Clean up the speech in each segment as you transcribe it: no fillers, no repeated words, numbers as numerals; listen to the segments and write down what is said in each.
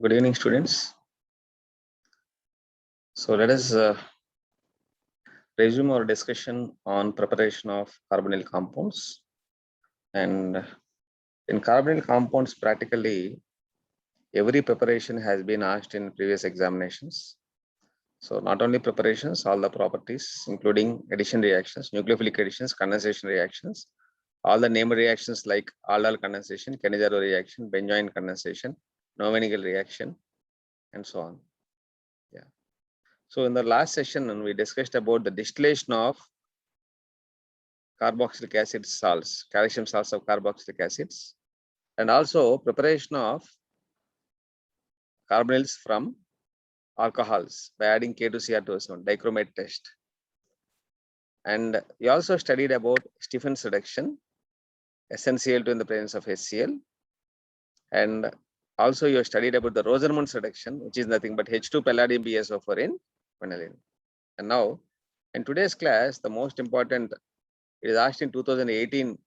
Good evening, students. So let us resume our discussion on preparation of carbonyl compounds. And in carbonyl compounds, practically every preparation has been asked in previous examinations. So not only preparations, all the properties, including addition reactions, nucleophilic additions, condensation reactions, all the named reactions like aldol condensation, Cannizzaro reaction, Benzoin condensation, Novenagel reaction, and so on. Yeah. So in the last session, we discussed about the distillation of carboxylic acid salts, calcium salts of carboxylic acids, and also preparation of carbonyls from alcohols by adding K2Cr2O7, dichromate test. And we also studied about Stephen's reduction, SnCl2 in the presence of HCl. And also you studied about the Rosenmund's reduction, which is nothing but H2 palladium BSO4 in vanillin. And now, in today's class, the most important, it is asked in 2018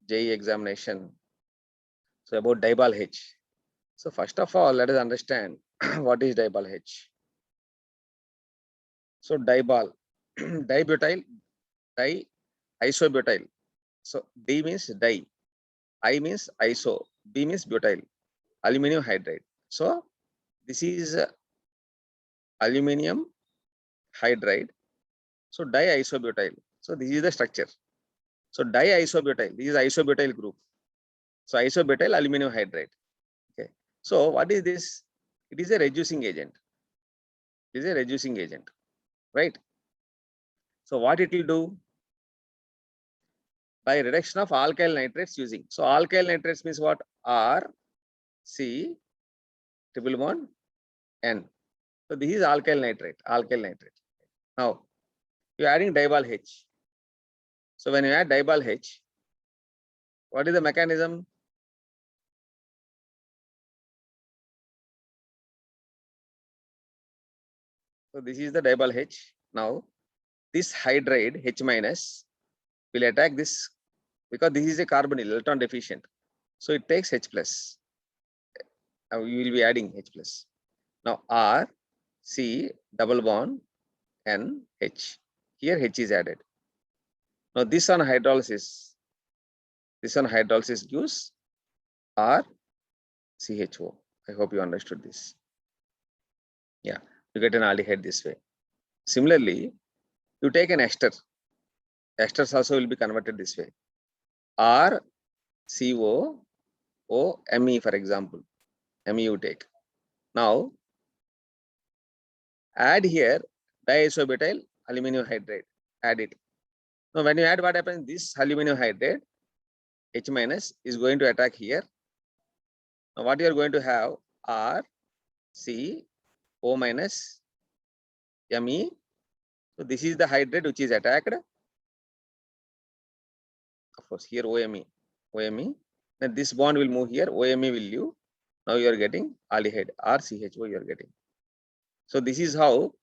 JEE examination. So about dibal H. So first of all, let us understand what is dibal H. So dibal, dibutyl, isobutyl. So D means di, I means iso, B means butyl, aluminum hydride. So this is aluminum hydride. So diisobutyl. So this is the structure. So diisobutyl, this is isobutyl group. So isobutyl aluminum hydride. Okay. So what is this? It is a reducing agent. It is a reducing agent, right? So what it will do? By reduction of alkyl nitrates using. So alkyl nitrates means what? R, C, triple bond, N. So this is alkyl nitrate, alkyl nitrate. Now you are adding dibal H. So when you add dibal H, what is the mechanism? So this is the dibal H. Now this hydride H minus will attack this because this is a carbonyl, electron deficient. So it takes H plus. Now you will be adding H plus. Now R, C, double bond, N, H. Here H is added. Now this on hydrolysis gives R, CHO. I hope you understood this. Yeah, you get an aldehyde this way. Similarly, you take an ester. Esters also will be converted this way. R, CO, O, Me, for example. Me you take. Now, add here diisobutyl aluminum hydride. Add it. Now, when you add, what happens? This aluminum hydride, H minus, is going to attack here. Now, what you are going to have? R, C, O minus, Me. So, this is the hydride which is attacked. Of course, here OMe. Then this bond will move here. OMe will leave. Now you are getting aldehyde, RCHO you are getting. So this is how,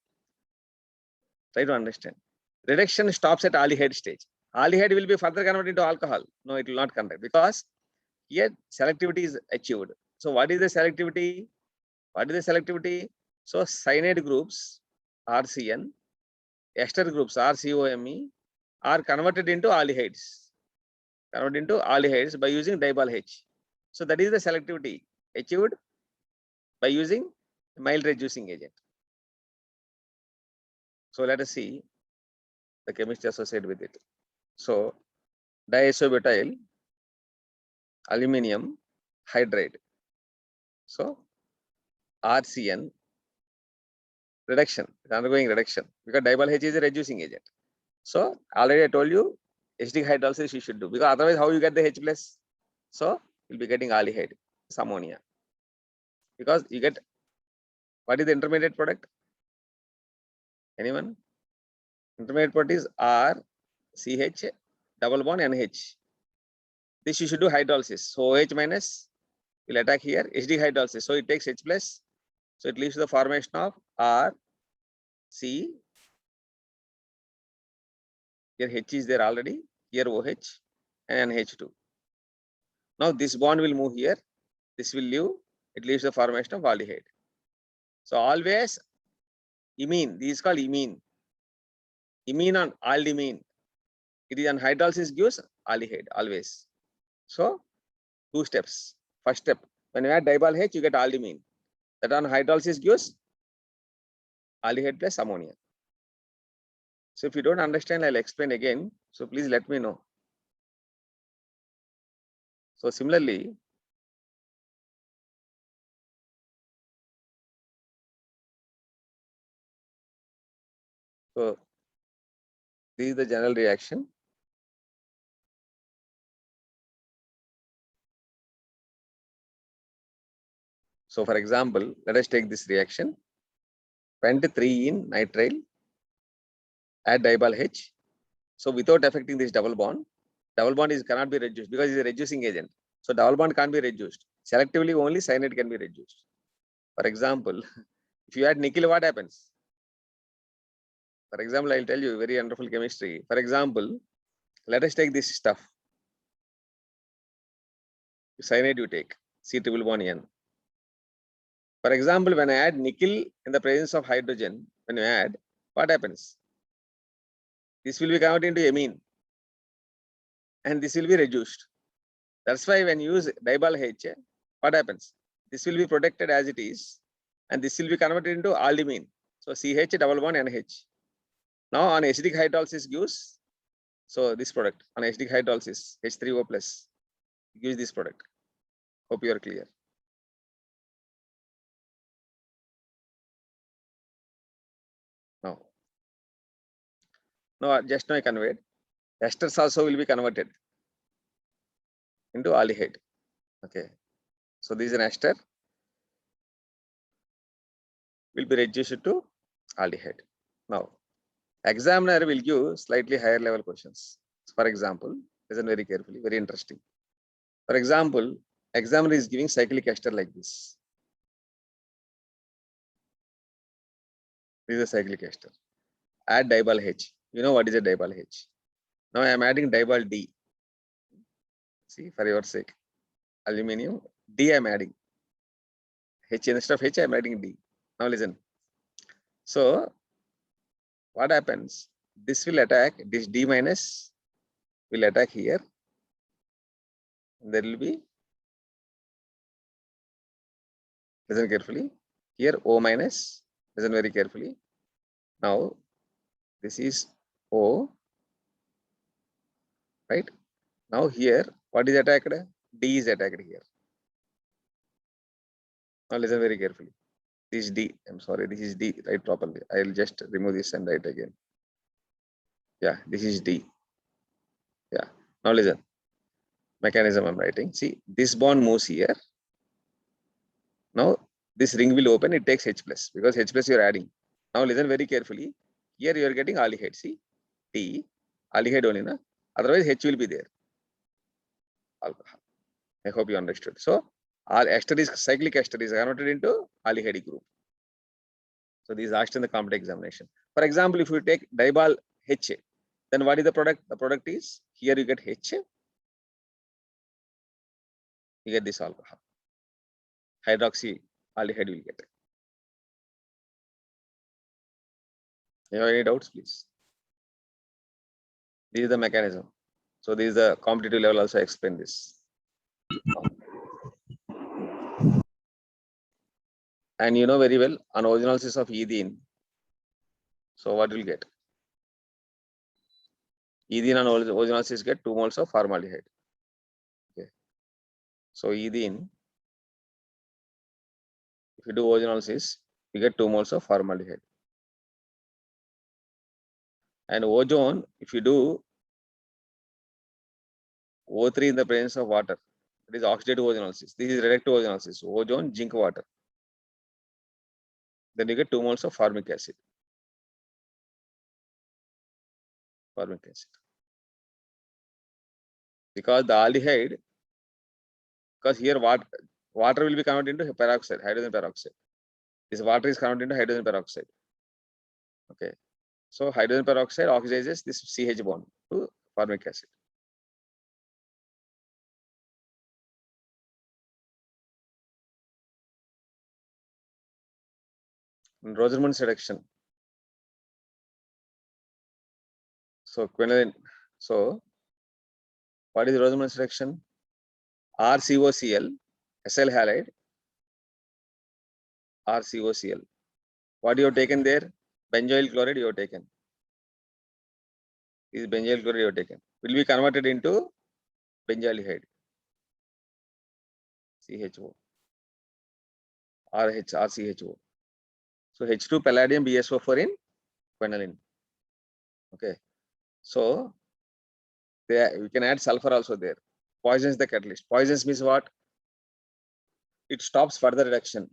try to understand. Reduction stops at aldehyde stage. Aldehyde will be further converted into alcohol. No, it will not convert because here selectivity is achieved. So what is the selectivity? So cyanide groups, RCN, ester groups, RCOMe, are converted into aldehydes. By using dibal H. So that is the selectivity achieved by using mild reducing agent. So let us see the chemistry associated with it. So diisobutyl aluminum hydride. So RCN reduction, it's undergoing reduction because dibal H is a reducing agent. So already I told you HD hydrolysis you should do because otherwise how you get the H plus? So you'll be getting aldehyde, ammonia. Because you get, what is the intermediate product? Anyone? Intermediate product is R, CH, double bond NH. This you should do hydrolysis. So OH minus will attack here, HD hydrolysis. So it takes H plus. So it leads to the formation of R, C. Here H is there already. Here OH and H2. Now this bond will move here. this will leave, it leaves the formation of aldehyde. So always imine, this is called imine. Imine on aldimine. It is on hydrolysis gives aldehyde always. So 2 steps. First step, when you add diol H, you get aldimine. That on hydrolysis gives aldehyde plus ammonia. So if you don't understand, I'll explain again. So please let me know. So similarly, so this is the general reaction. So for example, let us take this reaction. Pent 3 in nitrile, add diol H. So without affecting this double bond is cannot be reduced because it's a reducing agent. So double bond can't be reduced. Selectively only cyanide can be reduced. For example, if you add nickel, what happens? For example, I'll tell you very wonderful chemistry. For example, let us take this stuff. Cyanide you take, C triple bond N. For example, when I add nickel in the presence of hydrogen, when you add, what happens? This will be converted into amine and this will be reduced. That's why when you use diol H, what happens? This will be protected as it is and this will be converted into aldimine. So CH double bond NH. Now on acidic hydrolysis gives, so this product on acidic hydrolysis H3O plus gives this product. Hope you are clear. Now just now I conveyed. Esters also will be converted into aldehyde. Okay. So this is an ester will be reduced to aldehyde. Now, examiner will give slightly higher level questions. For example, listen very carefully, very interesting. For example, examiner is giving cyclic ester like this. This is a cyclic ester. Add diol H. You know what is a diol H. Now I am adding diol D. See, for your sake, aluminium D I am adding. H instead of H I am adding D. Now listen. So what happens? This will attack, this D minus will attack here. There will be, listen carefully, here O minus, listen very carefully. Now this is O, right? Now here, what is attacked? D is attacked here. Now listen very carefully. This is D, I'm sorry, this is D, write properly. I will just remove this and write again. Yeah, this is D. Yeah, now listen. Mechanism I'm writing. See, this bond moves here. Now this ring will open, it takes H plus because H plus you're adding. Now listen very carefully. Here you are getting aldehyde. See, T, aldehyde only, na? Otherwise H will be there. Alcohol. I hope you understood. So, all ester is cyclic ester is converted into aldehyde group. So, these are asked in the competitive examination. For example, if you take diol H, then what is the product? The product is here you get H, you get this alcohol. Hydroxy aldehyde will get. You have any doubts, please? This is the mechanism. So, this is the competitive level also explain this. And you know very well on originalysis of ethene. So, what will get? Ethene on originalysis get 2 moles of formaldehyde. Okay. So, ethene, if you do originalysis, you get 2 moles of formaldehyde. And ozone, if you do O3 in the presence of water, it is oxidative ozonolysis. This is reactive ozonolysis. Ozone, zinc, water. Then you get 2 moles of formic acid. Formic acid. Because the aldehyde, because here water will be converted into peroxide, hydrogen peroxide. This water is converted into hydrogen peroxide. Okay. So hydrogen peroxide oxidizes this CH bond to formic acid. in Rosenmund's reduction. So quinoline. So what is Rosenmund's reduction? RCOCl, SL halide, RCOCl. What you have taken there? Benzoyl chloride you have taken. This is benzoyl chloride you have taken. Will be converted into benzaldehyde. CHO. RH, RCHO. So H2 palladium BSO4 in quinoline. Okay. So we can add sulfur also there. Poisons the catalyst. Poisons means what? It stops further reduction.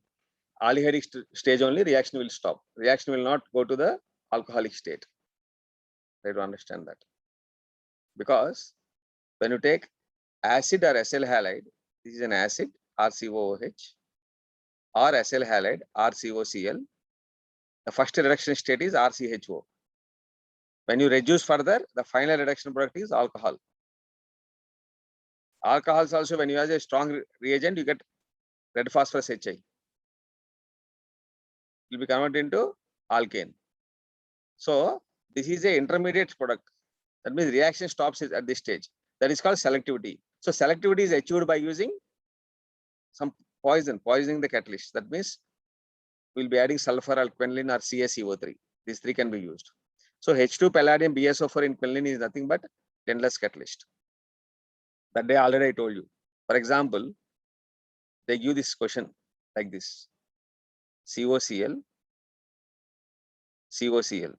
Aldehydic stage only reaction will stop. Reaction will not go to the alcoholic state. Try to understand that. Because when you take acid or SL halide, this is an acid RCOOH or SL halide RCOCl. The first reduction state is RCHO. When you reduce further, the final reduction product is alcohol. Alcohols also, when you have a strong reagent, you get red phosphorus HI. It will be converted into alkane. So this is a intermediate product. That means reaction stops at this stage. That is called selectivity. So selectivity is achieved by using some poisoning the catalyst. That means we'll be adding sulfur or quinoline or CaCO3. These three can be used. So H2 palladium BSO4 in quinoline is nothing but Lindlar's catalyst. That day already I told you. For example, they give this question like this: COCl, COCl.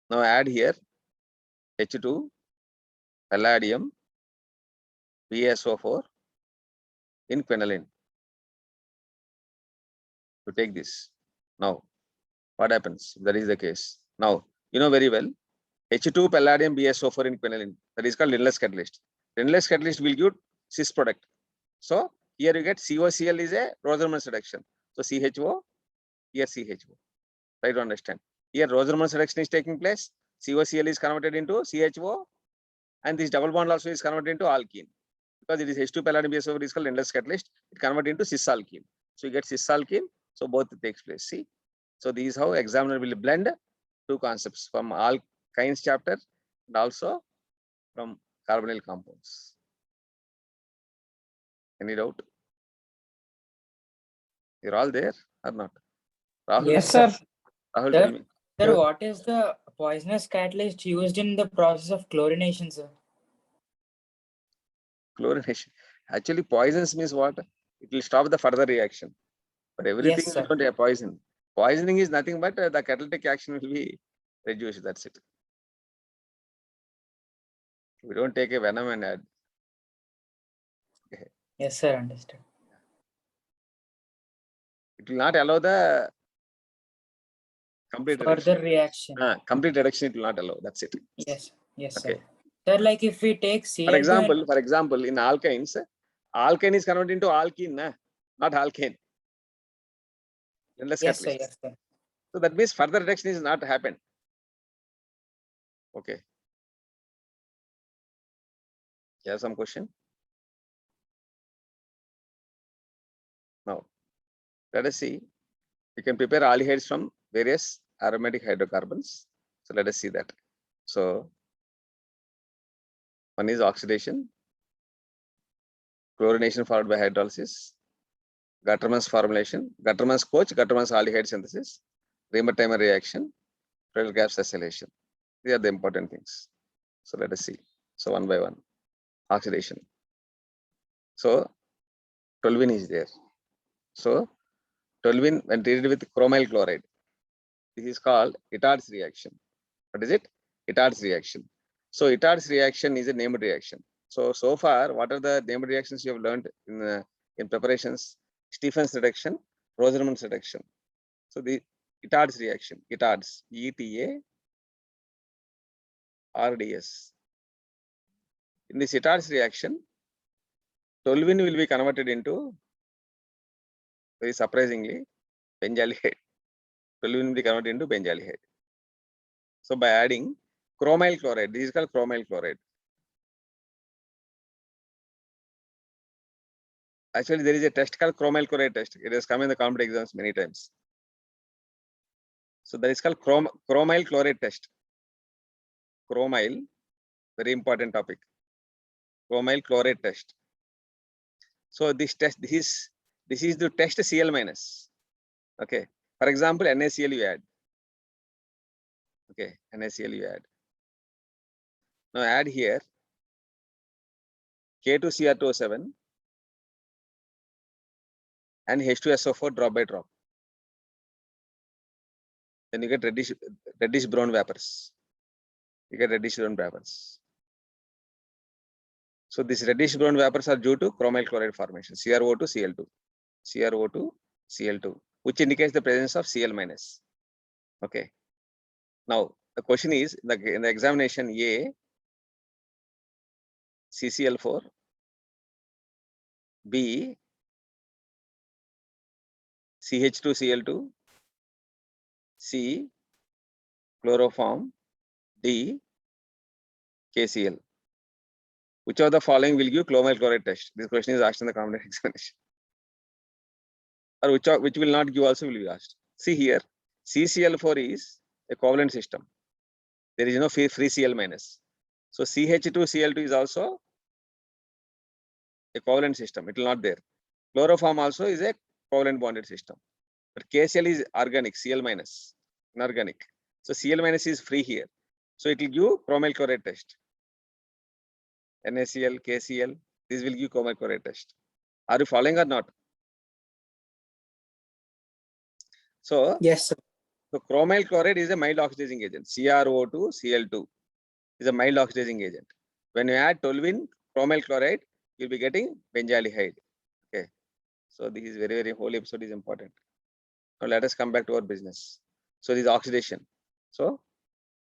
Now add here H2 palladium BSO4 in quinoline. To take this. Now, what happens if that is the case? Now, you know very well, H2 palladium BSO4 in quinoline. That is called Lindlar's catalyst. Lindlar's catalyst will give cis product. So here you get COCl is a Rosenmund's reduction. So CHO, here CHO. Try to understand. Here Rosenmund's reduction is taking place. COCl is converted into CHO, and this double bond also is converted into alkene. Because it is H2 palladium BSO4 is called Lindlar's catalyst, it converted into cis alkene. So you get cis alkene. So both takes place. See. So this is how examiner will blend two concepts from alkynes chapter and also from carbonyl compounds. Any doubt? You're all there or not? Rahul? Yes, sir. Rahul, Sir? tell me. Sir, what is the poisonous catalyst used in the process of chlorination, sir? Chlorination. Actually, poisons means what? It will stop the further reaction. But everything Yes, we sir. don't have poison. Poisoning is nothing but the catalytic action will be reduced. That's it. We don't take a venom and add. Yes, sir. Understood. It will not allow the complete reduction. Further reaction. Complete reduction it will not allow. That's it. Yes. Yes, Okay. sir. Sir, like if we take Cl2 For example, in alkynes, alkane is converted into alkene, not alkane. Lindlar's yes, sir. catalyst. Yes, sir. So that means further reduction is not happened. Okay. You have some question? Now, let us see. We can prepare aldehydes from various aromatic hydrocarbons. So let us see that. So one is oxidation, chlorination followed by hydrolysis, Gattermann's formulation, Gattermann's coach, Gattermann's aldehyde synthesis, Reamer-Taymer reaction, Friedel-Crafts acylation. These are the important things. So let us see. So one by one. Oxidation. So toluene is there. So toluene when treated with chromyl chloride, this is called Itard's reaction. What is it? Itard's reaction. So Itard's reaction is a named reaction. So far, what are the named reactions you have learned in preparations? Stefan's reduction, Rosenmund's reduction. So the Itard's reaction, Itard's, ETA RDS. In this Itard's reaction, toluene will be converted into, very surprisingly, benzaldehyde. Toluene will be converted into benzaldehyde. So by adding chromyl chloride, this is called chromyl chloride. Actually, there is a test called chromyl chloride test. It has come in the competitive exams many times. So that is called chromyl chloride test. Chromyl, very important topic. Chromyl chloride test. So this test, this is the test Cl minus. Okay. For example, NaCl you add. Okay, NaCl you add. Now add here K2Cr2O7 and H2SO4 drop by drop. Then you get reddish brown vapors. You get reddish brown vapors. So these reddish brown vapors are due to chromyl chloride formation, CrO2, Cl2. CrO2, Cl2, which indicates the presence of Cl minus. Okay. Now the question is, in the examination A, CCl4, B, CH2Cl2, C, chloroform, D, KCl. Which of the following will give chromyl chloride test? This question is asked in the common examination. Or which will not give also will be asked. See here, CCl4 is a covalent system. There is no free Cl minus. So CH2Cl2 is also a covalent system. It will not there. Chloroform also is a covalent bonded system. But KCl is organic, Cl minus, inorganic. So Cl minus is free here. So it will give chromyl chloride test. NaCl, KCl, this will give chromyl chloride test. Are you following or not? So, Yes, sir. so chromyl chloride is a mild oxidizing agent. CrO2, Cl2 is a mild oxidizing agent. When you add toluene chromyl chloride, you'll be getting benzaldehyde. Okay. So this is very whole episode is important. Now let us come back to our business. So this is oxidation. So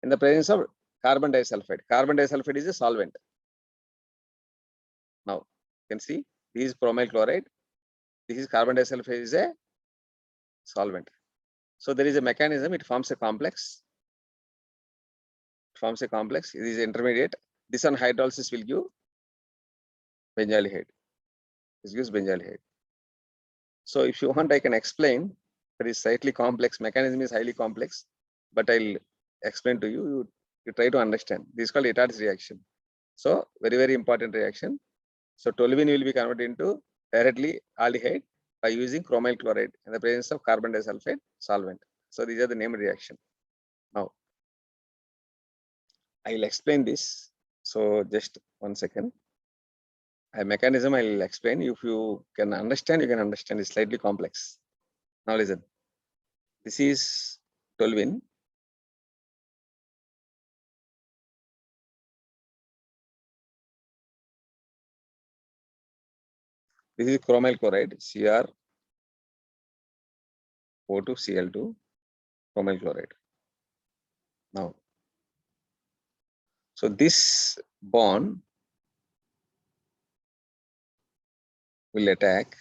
in the presence of carbon disulfide is a solvent. Now you can see this is chromyl chloride. This is carbon disulfide is a solvent. So there is a mechanism, it forms a complex. It is intermediate. This on hydrolysis will give benzaldehyde. This gives benzaldehyde. So if you want, I can explain. It is slightly complex. Mechanism is highly complex, but I'll explain to you. You try to understand. This is called Itard's reaction. So very important reaction. So toluene will be converted into directly aldehyde by using chromyl chloride in the presence of carbon disulfide solvent. So these are the named reaction. Now I will explain this. So just 1 second. A mechanism I will explain. If you can understand, you can understand. It's slightly complex. Now listen. This is toluene. This is chromyl chloride, CrO2Cl2, chromyl chloride. Now, so this bond will attack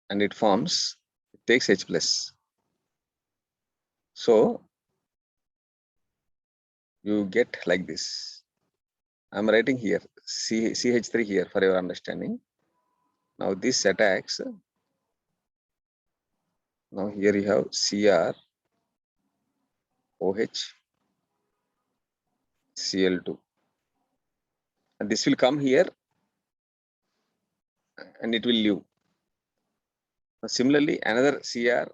and it forms, it takes H plus. So you get like this. I'm writing here CH3 here for your understanding. Now this attacks. Now here you have CrOH and this will come here and it will leave. Now, similarly, another CrOH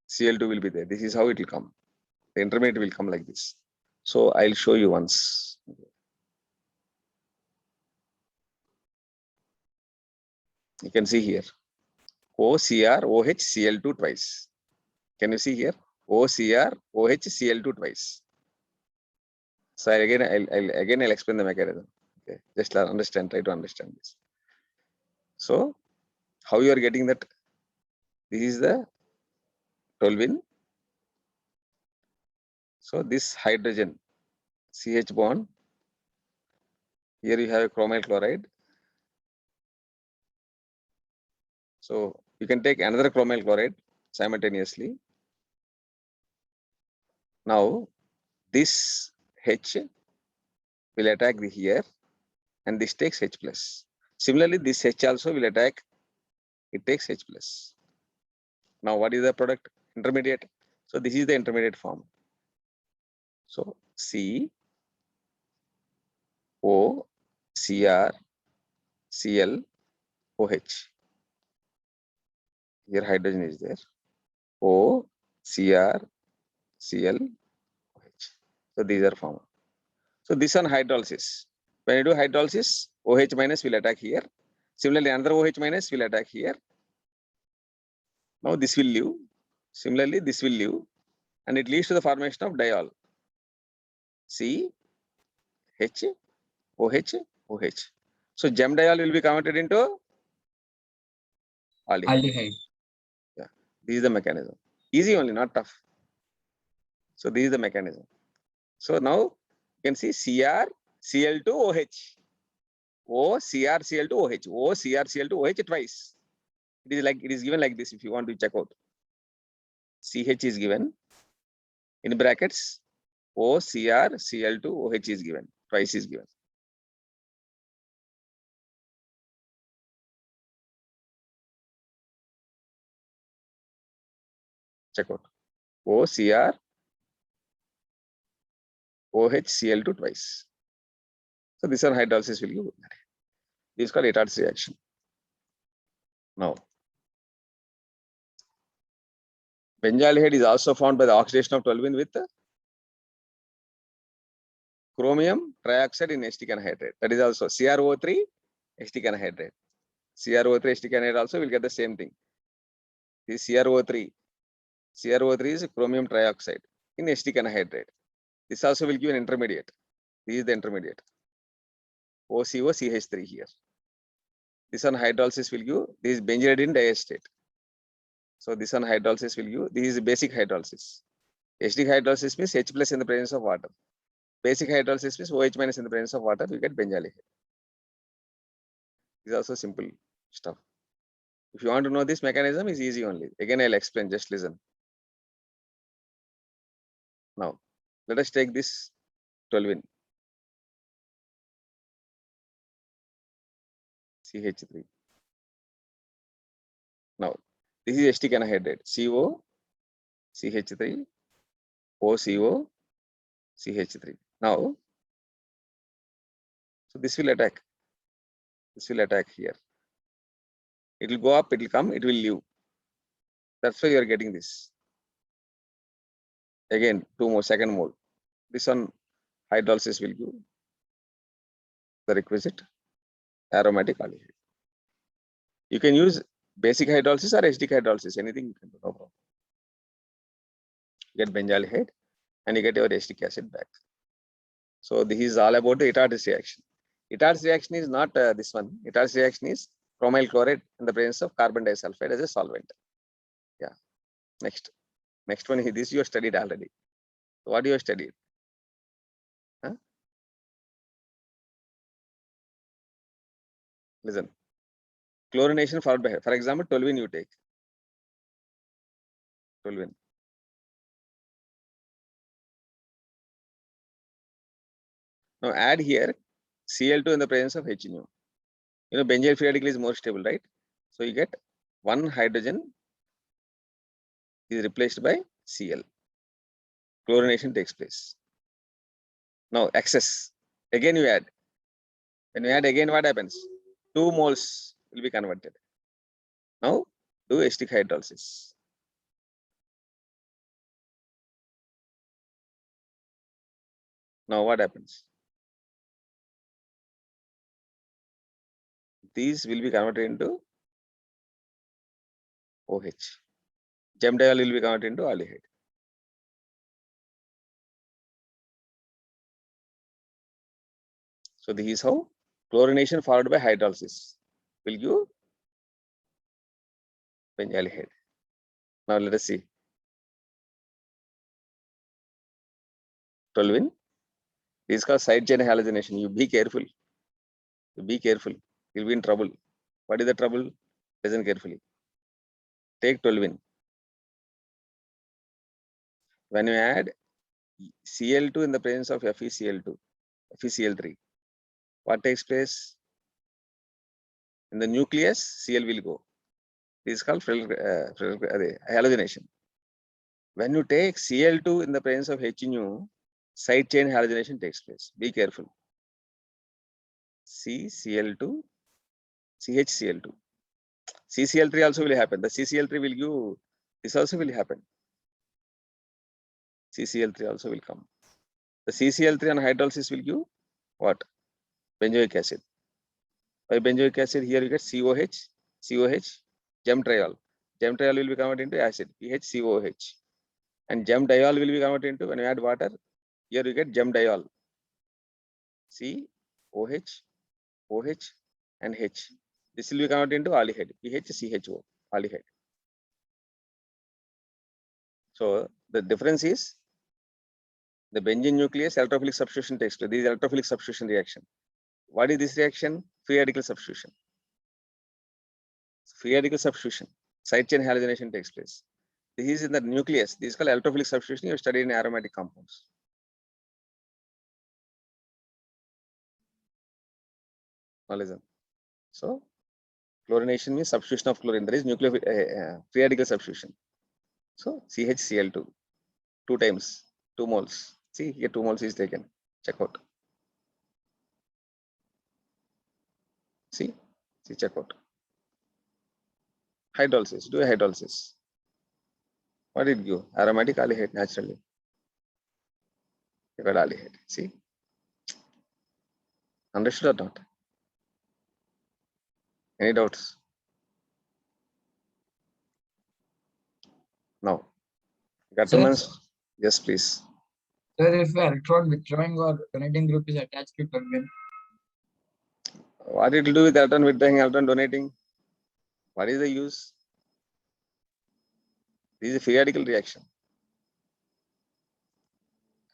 Cl2 will be there. This is how it will come. The intermediate will come like this. So I'll show you once. You can see here OCrOHCl2 twice. Can you see here? OCrOHCl2 twice. So I'll explain the mechanism. Okay, just understand, try to understand this. So how you are getting that? This is the toluene. So this hydrogen CH bond. Here you have a chromyl chloride. So you can take another chromyl chloride simultaneously. Now this H will attack the here and this takes H plus. Similarly, this H also will attack it takes H plus. Now what is the product? Intermediate. So this is the intermediate form. So C O Cr Cl OH. Here hydrogen is there. O Cr Cl OH. So these are formed. So this one hydrolysis. When you do hydrolysis, OH minus will attack here. Similarly, another OH minus will attack here. Now this will leave. Similarly, this will leave, and it leads to the formation of diol. C H OH OH. So gem diol will be converted into aldehyde. Aldehyde. Yeah, this is the mechanism. Easy only, not tough. So this is the mechanism. So now you can see Cr Cl2 OH. O Cr Cl2 OH. O Cr Cl2 OH twice. It is given like this if you want to check out. CH is given in brackets. O Cr Cl2 OH is given. Twice is given. Check out. O Cr OH Cl2 twice. So this one hydrolysis will give. This is called Etart's reaction. Now, benzaldehyde is also found by the oxidation of toluene with chromium trioxide in acetic anhydride. That is also CrO3 acetic anhydride. CrO3 acetic anhydride also will get the same thing. This CrO3. CrO3 is chromium trioxide in acetic anhydride. This also will give an intermediate. This is the intermediate. OCOCH3 here. This one hydrolysis will give. This is benzidine diacetate. So this one hydrolysis will give. This is basic hydrolysis. Acetic hydrolysis means H plus in the presence of water. Basic hydrolysis means OH minus in the presence of water. You get benzaldehyde. This is also simple stuff. If you want to know this mechanism, is easy only. Again, I'll explain. Just listen. Now, let us take this toluene. CH3. Now, this is acetic anhydride. CO, CH3, OCO, CH3. Now, so this will attack. This will attack here. It will go up, it will come, it will leave. That's why you are getting this. Again, two more, second mode. This one hydrolysis will give the requisite aromatic aldehyde. You can use basic hydrolysis or acetic hydrolysis, anything you can do, no problem. You get benzaldehyde and you get your acetic acid back. So this is all about the Etart's reaction. Etart's reaction is not this one. Etart's reaction is chromyl chloride in the presence of carbon disulfide as a solvent. Yeah. Next one is this you have studied already. So what you have studied? Huh? Listen. Chlorination followed by, for example, toluene you take. Toluene. Now add here Cl2 in the presence of H nu. You know, benzyl periodically is more stable, right? So you get one hydrogen is replaced by Cl. Chlorination takes place. Now excess. Again you add. When you add again, what happens? 2 moles will be converted. Now do acetic hydrolysis. Now what happens? These will be converted into OH. Gem diol will be converted into aldehyde. So this is how chlorination followed by hydrolysis will give benzaldehyde. Now let us see. Toluene. This is called side chain halogenation. You be careful. Be careful. You'll be in trouble. What is the trouble? Listen carefully. Take toluene. When you add Cl2 in the presence of FeCl2, FeCl3, what takes place? In the nucleus, Cl will go. This is called halogenation. When you take Cl2 in the presence of HNO, side chain halogenation takes place. Be careful. CCl2, CHCl2. CCl3 also will happen. The CCl3 will give, this also will happen. CCl3 also will come. The CCl3 on hydrolysis will give what? Benzoic acid. By benzoic acid, here you get COH, gem triol. Gem triol will be converted into acid, PHCOH. And gem diol will be converted into, when you add water, here you get gem diol. COH, OH, and H. This will be converted into aldehyde, PHCHO, aldehyde. So the difference is the benzene nucleus electrophilic substitution takes place. This is electrophilic substitution reaction. What is this reaction? Free radical substitution. Free radical substitution. Side chain halogenation takes place. This is in the nucleus. This is called electrophilic substitution. You studied in aromatic compounds. Now listen. So chlorination means substitution of chlorine. There is nuclear free radical substitution. So CHCl2, 2 times, 2 moles. See here 2 moles is taken. Check out. See check out. Hydrolysis. Do a hydrolysis. What did it give? Aromatic aldehyde naturally. You got aldehyde. See? Understood or not? Any doubts? Now, Gattermann's, yes, please. Sir, if electron withdrawing or donating group is attached to terminal, What it will do with electron withdrawing, electron donating? What is the use? This is a free radical reaction.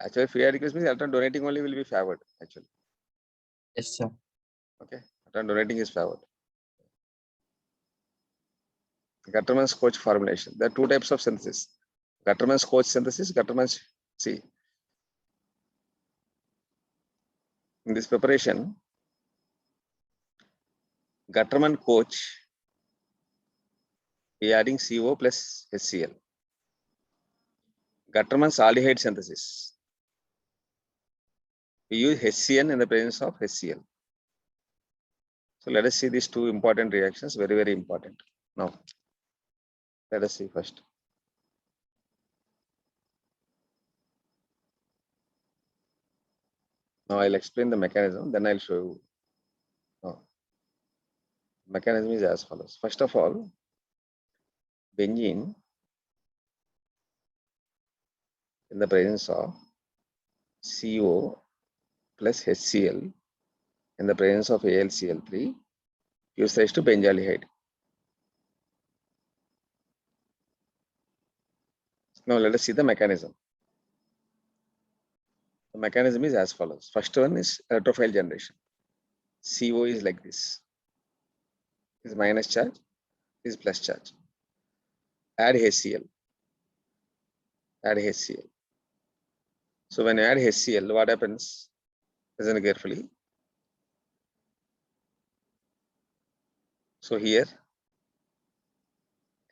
Actually, free radicals means electron donating only will be favored, actually. yes, sir. Okay, electron donating is favored. Gattermann's Koch formulation. There are 2 types of synthesis. Gattermann's Koch synthesis, Gattermann's, see. In this preparation, Gattermann Koch, we are adding CO plus HCl. Gattermann's aldehyde synthesis. We use HCN in the presence of HCl. So let us see these 2 important reactions, very, very important. Now, let us see first. Now I'll explain the mechanism, then I'll show you. Now, mechanism is as follows. First of all, benzene in the presence of CO plus HCl in the presence of AlCl3 gives rise to benzaldehyde. Now let us see the mechanism. The mechanism is as follows. First one is electrophile generation. CO is like this. This is minus charge, this is plus charge. Add HCl. Add HCl. So when you add HCl, what happens? Listen carefully. So here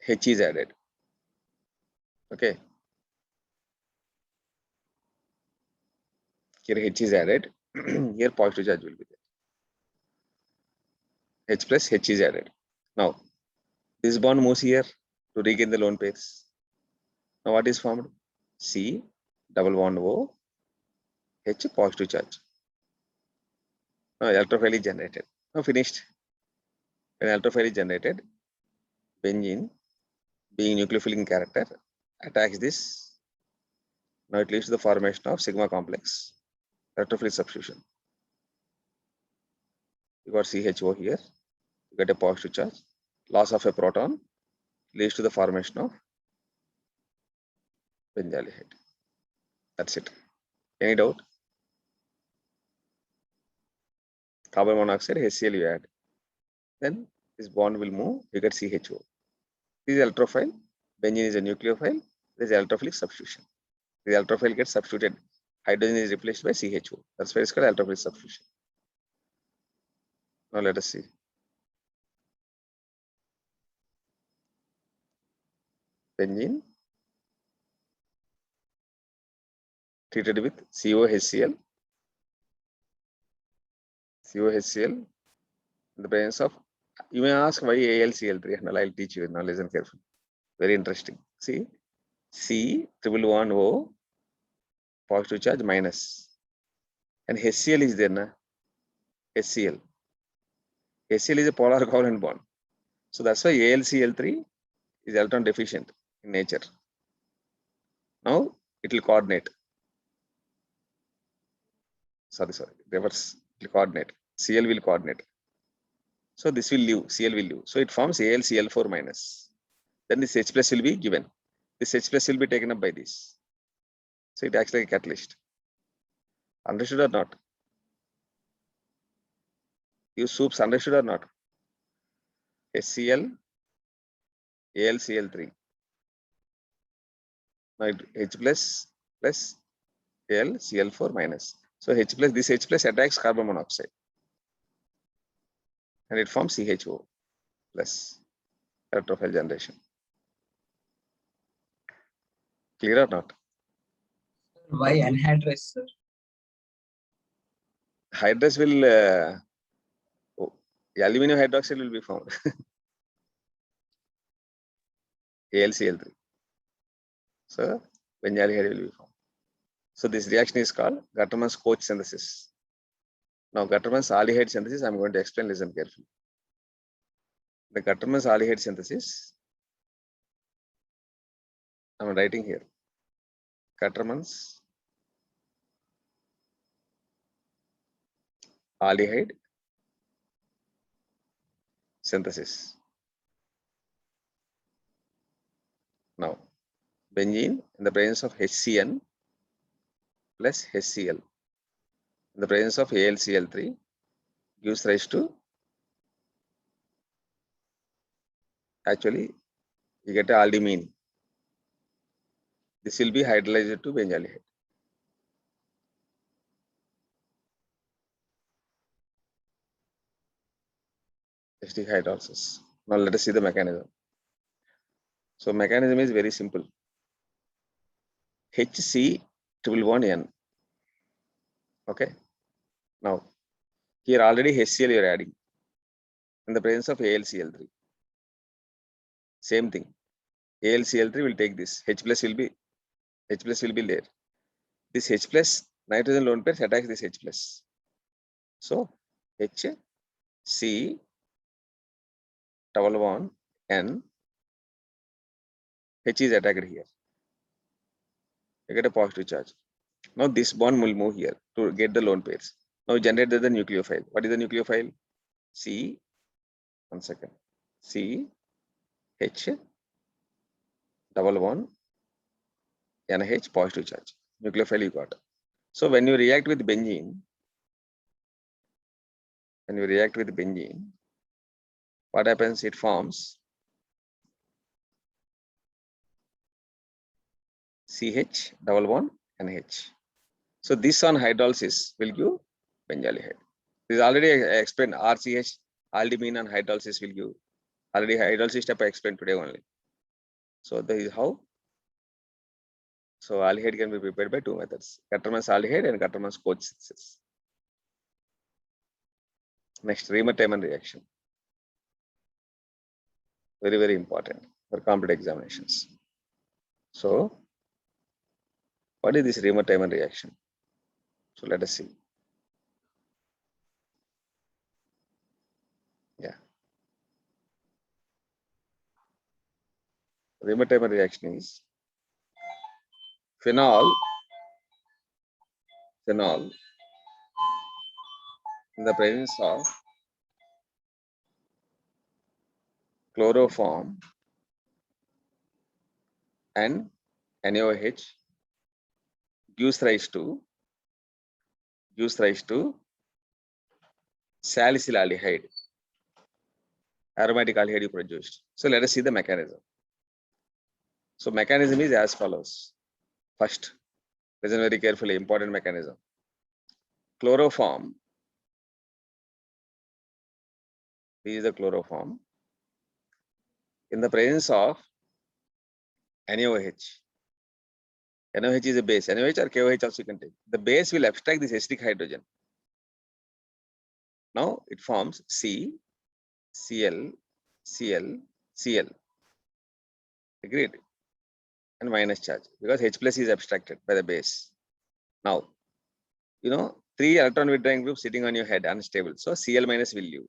H is added. Okay. Here H is added. Here positive charge will be there. H plus H is added. Now this bond moves here to regain the lone pairs. Now what is formed? C double bond O, H positive charge. Now electrophile is generated. Now finished. When electrophile is generated, benzene being nucleophilic in character attacks this. Now it leads to the formation of sigma complex, electrophilic substitution. You got CHO here, you get a positive charge, loss of a proton leads to the formation of benzaldehyde. That's it. Any doubt? Carbon monoxide, HCl you add. Then this bond will move, you get CHO. This is electrophile, benzene is a nucleophile, this is electrophilic substitution. The electrophile gets substituted, hydrogen is replaced by CHO. That's why it's called electrophilic substitution. Now let us see. benzene treated with COHCl. COHCl in the presence of, you may ask why AlCl3, and I'll teach you. Now listen carefully. Very interesting. See, C111O positive charge minus, and HCl is there, na? HCl. HCl is a polar covalent bond. So that's why AlCl3 is electron deficient in nature. Now it will coordinate. Sorry, reverse. It will coordinate. Cl will coordinate. So this will leave, Cl will leave. So it forms AlCl4 minus. Then this H plus will be given. This H plus will be taken up by this. So it acts like a catalyst. Understood or not? You soups, understood or not? HCl, AlCl3. Now H plus AlCl4 minus. So H plus, this H plus attacks carbon monoxide. And it forms CHO plus electrophile generation. Clear or not? Why anhydrous, sir? Hydrous will, aluminum hydroxide will be found. AlCl3. So benzaldehyde will be formed. So this reaction is called Gattermann's Koch synthesis. Now Gattermann's aldehyde synthesis, I'm going to explain, listen carefully. The Gattermann's aldehyde synthesis, I'm writing here. Gattermann's aldehyde synthesis. Now, benzene in the presence of HCN plus HCl in the presence of AlCl3 gives rise to, actually you get a aldimine. This will be hydrolyzed to benzaldehyde. Acetic hydrolysis. Now let us see the mechanism. So mechanism is very simple. HC111N. Okay. Now here already HCl you are adding in the presence of AlCl3. Same thing. AlCl3 will take this. H plus will be there. This H plus nitrogen lone pairs attacks this H plus. So HC double bond N. H is attacked here. You get a positive charge. Now this bond will move here to get the lone pairs. Now generate the nucleophile. What is the nucleophile? C. One second. C H double bond NH positive charge. Nucleophile you got. So when you react with benzene, what happens? It forms CH double bond NH. So this on hydrolysis will give benzaldehyde. This is already explained. RCH, aldimine and hydrolysis will give. Already hydrolysis step I explained today only. So this is how. So aldehyde can be prepared by two methods: Gattermann's aldehyde and Gattermann's Koch synthesis. Next, Riemann-Tiemann reaction. Very, very important for competitive examinations. So, what is this Riemann-Tiemann reaction? So let us see. Yeah. Riemann-Tiemann reaction is phenol in the presence of chloroform and NaOH gives rise to salicylaldehyde, aromatic aldehyde you produced. So let us see the mechanism. So mechanism is as follows. First, listen very carefully, important mechanism. Chloroform, this is the chloroform. In the presence of NaOH. NaOH is a base. NaOH or KOH also you can take. The base will abstract this acidic hydrogen. Now it forms C, Cl, Cl, Cl. Agreed? And minus charge because H plus is abstracted by the base. Now, 3 electron withdrawing groups sitting on your head unstable. So Cl minus will leave.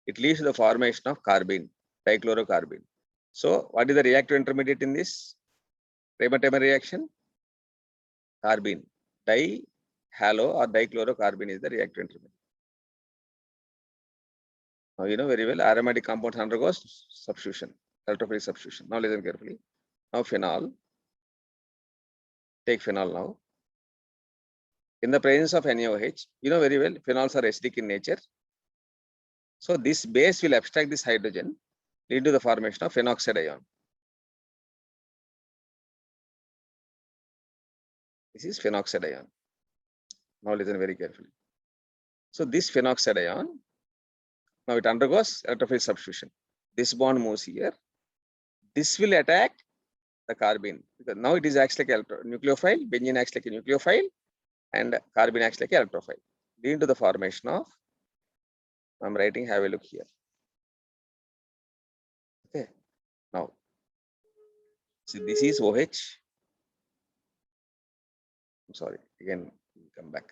It leads to the formation of carbene, dichlorocarbene. So what is the reactive intermediate in this Raymond-Tamer reaction? Carbene. Dihalo or dichlorocarbene is the reactive intermediate. Now you know very well aromatic compounds undergoes substitution, electrophilic substitution. Now listen carefully. Now phenol. Take phenol now. In the presence of NaOH, you know very well phenols are acidic in nature. So this base will abstract this hydrogen, lead to the formation of phenoxide ion. This is phenoxide ion. Now listen very carefully. So this phenoxide ion, now it undergoes electrophilic substitution. This bond moves here. This will attack the carbene because now it is acts like a nucleophile. Benzene acts like a nucleophile, and carbene acts like an electrophile, leading to the formation of. I'm writing. Have a look here. Okay. Now, see this is OH. I'm sorry. Again, come back.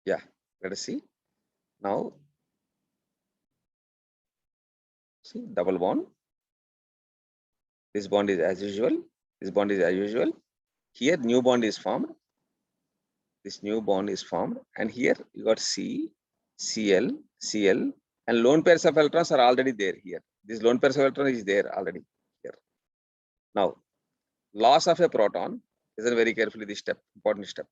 Yeah. Let us see. Now, see double bond. This bond is as usual. This bond is as usual. Here, new bond is formed. This new bond is formed, and here you got C, Cl, Cl, and lone pairs of electrons are already there here. This lone pairs of electron is there already here. Now, loss of a proton. Listen very carefully. This step, important step.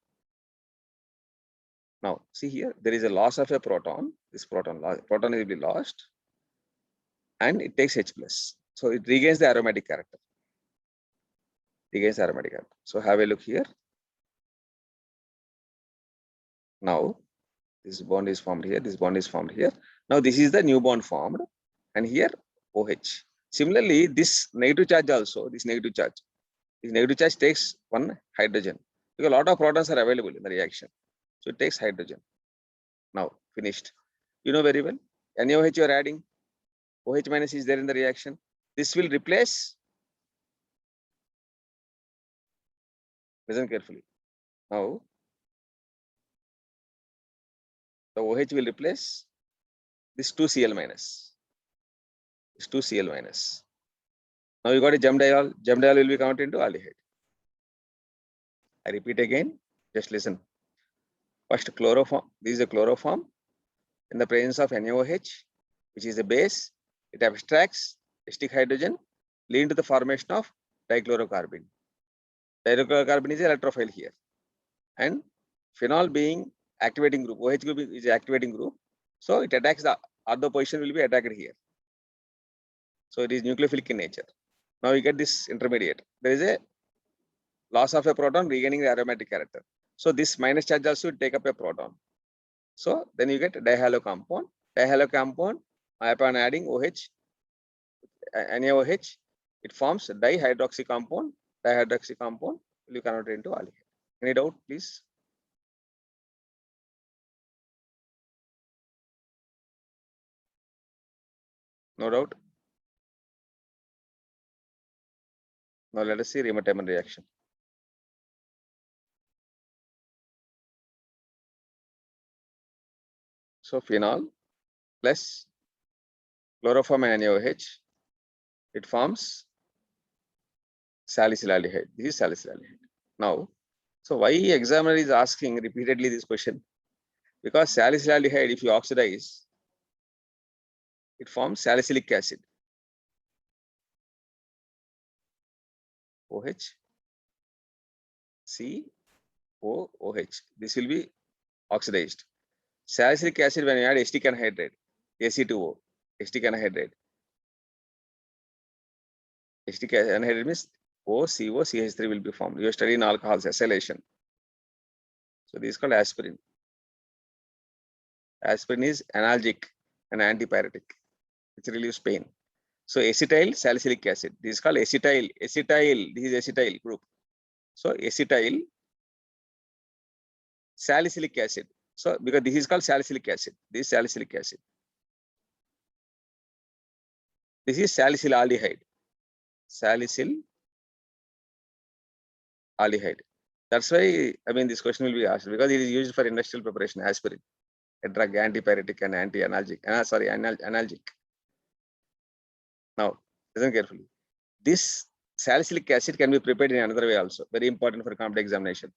Now, see here, there is a loss of a proton. This proton will be lost, and it takes H plus. So it regains the aromatic character. So have a look here. Now, this bond is formed here. This bond is formed here. Now, this is the new bond formed, and here OH. Similarly, this negative charge also. This negative charge takes one hydrogen because a lot of protons are available in the reaction. So it takes hydrogen. Now finished. You know very well. NaOH you are adding. OH minus is there in the reaction. This will replace. Listen carefully. Now the OH will replace this 2Cl minus. This 2Cl minus. Now you got a gemdiol. Gemdiol will be converted into aldehyde. I repeat again. Just listen. First chloroform. This is a chloroform. In the presence of NaOH, which is a base, it abstracts acidic hydrogen, leading to the formation of dichlorocarbene. Dichlorocarbene is an electrophile here, and phenol being activating group, OH group is activating group, so it attacks the other position will be attacked here. So it is nucleophilic in nature. Now you get this intermediate. There is a loss of a proton, regaining the aromatic character. So this minus charge also will take up a proton. So then you get dihalo compound. Dihalo compound, upon adding OH, NaOH, it forms dihydroxy compound. Dihydroxy compound will be converted into aldehyde. Any doubt, please? No doubt. Now let us see Raymond-Tamer reaction. So phenol plus chloroform and NaOH, it forms salicylaldehyde. This is salicylaldehyde. Now, so why examiner is asking repeatedly this question? Because salicylaldehyde, if you oxidize, it forms salicylic acid. OH, C, O, OH. This will be oxidized. Salicylic acid, when you add acetic anhydride, Ac2O, acetic anhydride. Acetic anhydride means OCO, CH3 will be formed. You are studying alcohols, acylation. So this is called aspirin. Aspirin is analgesic and antipyretic, which relieves pain. So acetyl salicylic acid. This is called acetyl. Acetyl. This is acetyl group. So acetyl salicylic acid. So because this is called salicylic acid. This is salicylic acid. This is salicylaldehyde. Salicylaldehyde. That's why, I mean, this question will be asked because it is used for industrial preparation, aspirin, a drug, antipyretic and anti-analgic. Analgic. Now, listen carefully. This salicylic acid can be prepared in another way also. Very important for complex examination.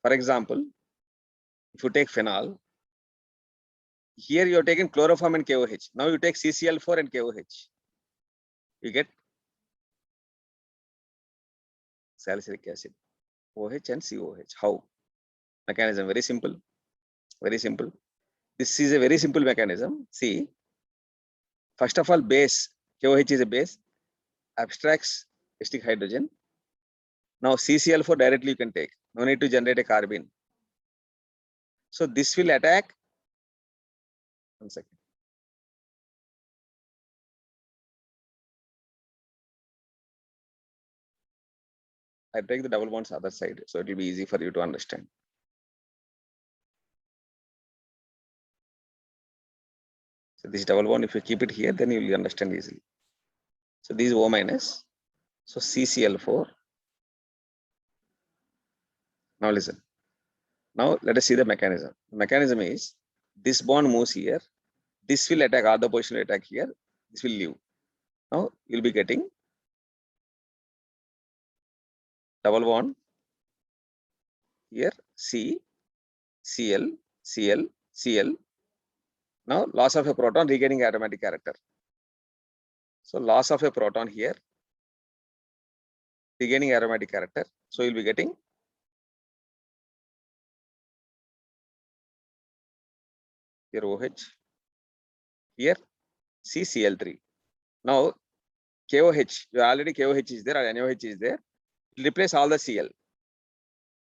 For example, if you take phenol, here you are taking chloroform and KOH. Now you take CCl4 and KOH. You get salicylic acid, OH and COH. How? Mechanism very simple. Very simple. This is a very simple mechanism. See, first of all, base, KOH is a base, abstracts acetic hydrogen. Now CCl4 directly you can take. No need to generate a carbene. So this will attack. 1 second. I take the double bonds other side, so it will be easy for you to understand. So this double bond, if you keep it here, then you will understand easily. So this is O minus. So CCl4. Now listen. Now let us see the mechanism. The mechanism is this bond moves here. This will attack, other position will attack here. This will leave. Now you'll be getting double bond here, C, Cl, Cl, Cl. Now loss of a proton, regaining aromatic character. So loss of a proton here, regaining aromatic character. So you'll be getting here OH, here CCl3. Now KOH, you already KOH is there or NOH is there. Replace all the Cl.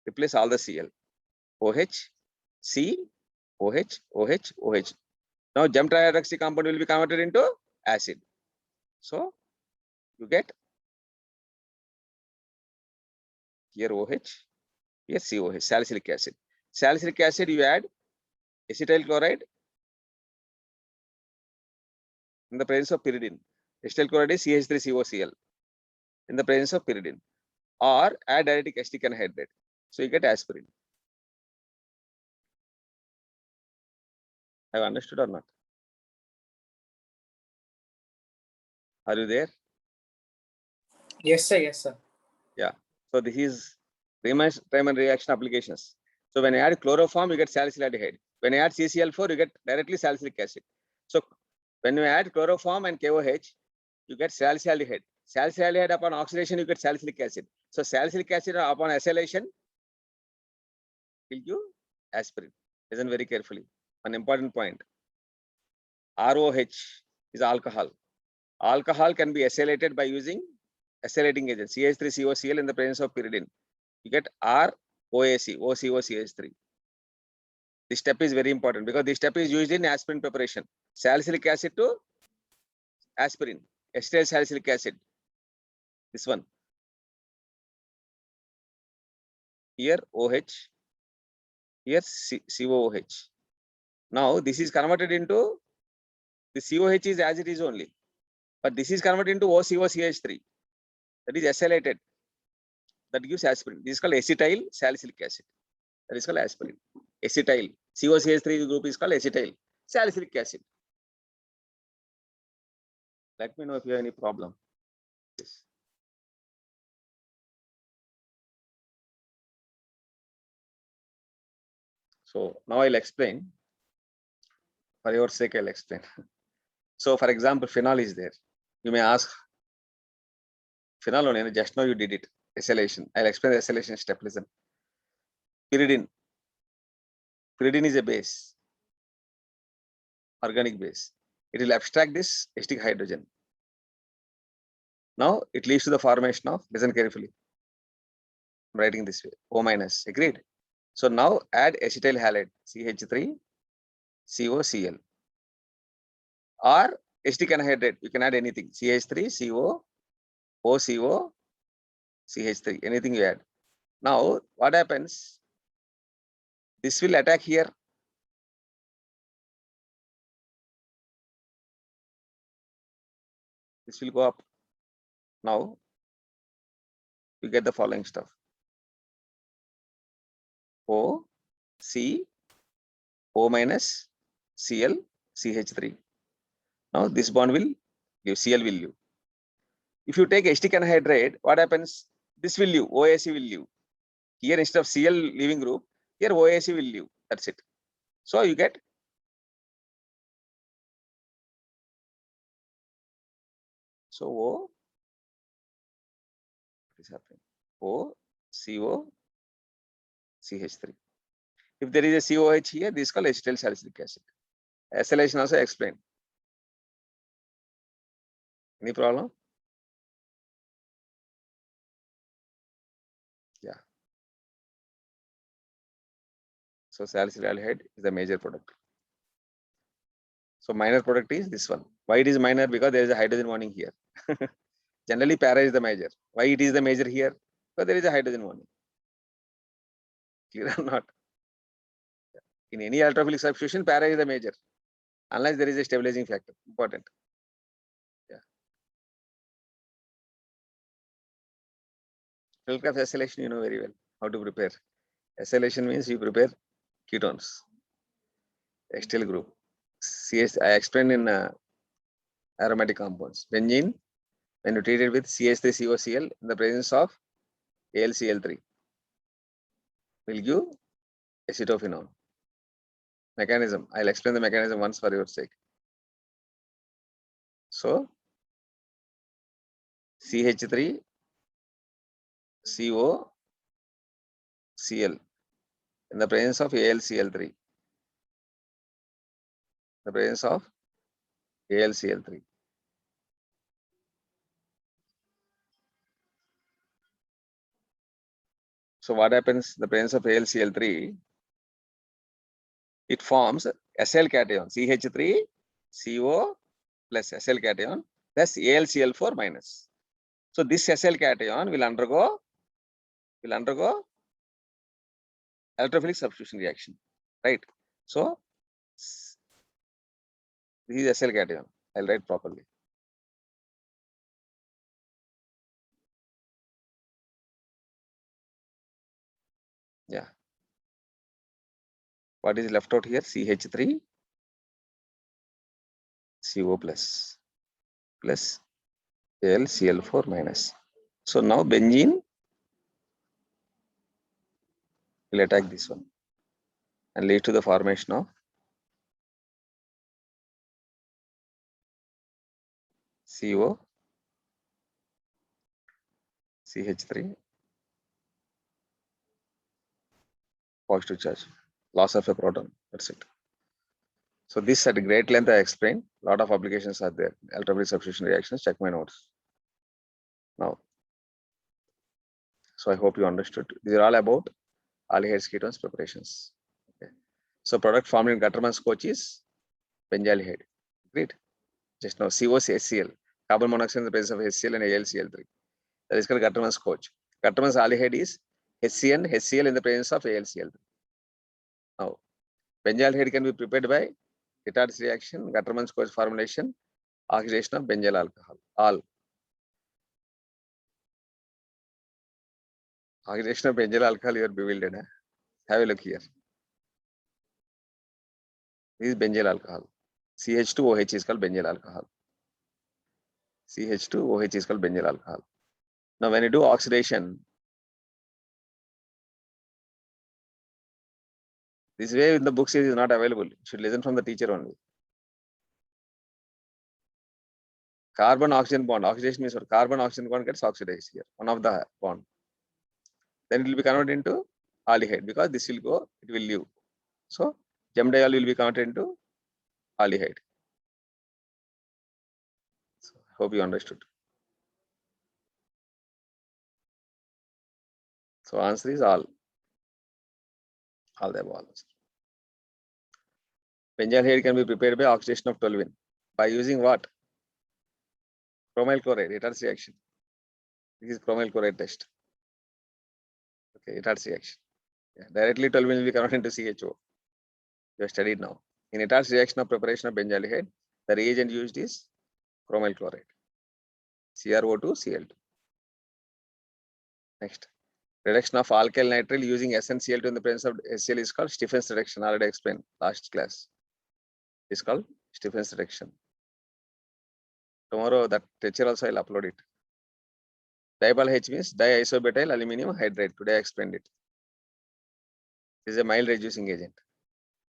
Replace all the Cl. OH, C, OH, OH, OH. Now jump trihydroxy compound will be converted into acid. So you get here OH, here COH, salicylic acid. Salicylic acid you add acetyl chloride in the presence of pyridine. Acetyl chloride is CH3COCl in the presence of pyridine, or add diuretic acetic anhydride. So you get aspirin. Have you understood or not? Are you there? Yes, sir. Yes, sir. Yeah. So this is Riemann reaction applications. So when you add chloroform, you get salicylaldehyde. When you add CCl4, you get directly salicylic acid. So when you add chloroform and KOH, you get salicylaldehyde. Salicylaldehyde upon oxidation, you get salicylic acid. So salicylic acid upon acylation will give aspirin. Listen very carefully. One important point. ROH is alcohol. Alcohol can be acylated by using acylating agent CH3COCl in the presence of pyridine. You get ROAC, OCOCH3. This step is very important because this step is used in aspirin preparation. Salicylic acid to aspirin, acetyl salicylic acid. This one. Here OH, here COOH. Now this is converted into, the COH is as it is only, but this is converted into OCOCH3. That is acylated. That gives aspirin. This is called acetyl salicylic acid. That is called aspirin. Acetyl. COCH3 group is called acetyl salicylic acid. Let me know if you have any problem. Yes. So now I'll explain. For your sake, I'll explain. So for example, phenol is there. You may ask, phenol only, just now you did it. Acylation. I'll explain the acylation step. Listen. Pyridine. Pyridine is a base. Organic base. It will abstract this acetic hydrogen. Now it leads to the formation of, listen carefully. I'm writing this way. O minus. Agreed? So now add acetyl halide, CH3, COCl. Or acetic anhydride, you can add anything. CH3, CO, OCO, CH3, anything you add. Now, what happens? This will attack here. This will go up. Now, you get the following stuff. O, C, O minus, Cl, CH3. Now, this bond will leave, Cl will leave. If you take acetic anhydride, what happens? This will leave, OAC will leave. Here, instead of Cl leaving group, here OAC will leave. That's it. So, you get so O, what is happening? O, CO, CH3. If there is a COH here, this is called acetyl salicylic acid. Acylation also explained. Any problem? Yeah. So salicylate is the major product. So minor product is this one. Why it is minor? Because there is a hydrogen bonding here. Generally, para is the major. Why it is the major here? Because there is a hydrogen bonding. Clear or not? In any electrophilic substitution, para is the major, unless there is a stabilizing factor. Important. Yeah. Philcraft acylation, you know very well how to prepare. Acylation means you prepare ketones, acetyl group. CS, I explained in aromatic compounds. Benzene, when you treat it with CH3COCl in the presence of AlCl3, will give acetophenone. Mechanism. I'll explain the mechanism once for your sake. So, CH3, CO, Cl in the presence of AlCl3. The presence of AlCl3. So what happens? The presence of AlCl3, it forms Sl cation, CH3, CO plus Sl cation plus AlCl4 minus. So this Sl cation will undergo electrophilic substitution reaction, right? So this is Sl cation. I'll write properly. Yeah. What is left out here? CH3, CO plus AlCl4 minus. So now benzene will attack this one and lead to the formation of CO, CH3, positive charge, loss of a proton. That's it. So this at great length I explained. A lot of applications are there. Electrophilic substitution reactions. Check my notes. Now, so I hope you understood. These are all about aldehydes ketones preparations. Okay. So product formed in Gutterman's coach is benzaldehyde. Great. Just now COCHCl, carbon monoxide in the presence of HCl and AlCl3. That is called Gutterman's coach. Gutterman's aldehyde is HCN, HCl in the presence of AlCl3. Now, benzaldehyde can be prepared by Guitard's reaction, Gutterman's coach formulation, oxidation of benzyl alcohol. All. Oxidation of benzyl alcohol, you are bewildered. Huh? Have a look here. This is benzyl alcohol. CH2OH is called benzyl alcohol. CH2OH is called benzyl alcohol. Now, when you do oxidation, this way in the books is not available. You should listen from the teacher only. Carbon oxygen bond. Oxidation means what? Carbon oxygen bond gets oxidized here. One of the bond. Then it will be converted into aldehyde because this will go, it will leave. So gemdiol will be converted into aldehyde. So I hope you understood. So answer is all the above. Benzaldehyde can be prepared by oxidation of toluene by using what? Chromyl chloride, retards reaction. This is chromyl chloride test. Okay, retards reaction. Yeah, directly 12 will be converted into CHO. You have studied now. In retards reaction of preparation of benzaldehyde, the reagent used is chromyl chloride. CrO2, Cl2. Next. Reduction of alkyl nitrile using SnCl2 in the presence of HCl is called Stephen's reduction. Already explained last class. It's called Stephen's reduction. Tomorrow that lecture also I'll upload it. Diol H means diisobutyl aluminum hydride. Today I explained it. This is a mild reducing agent.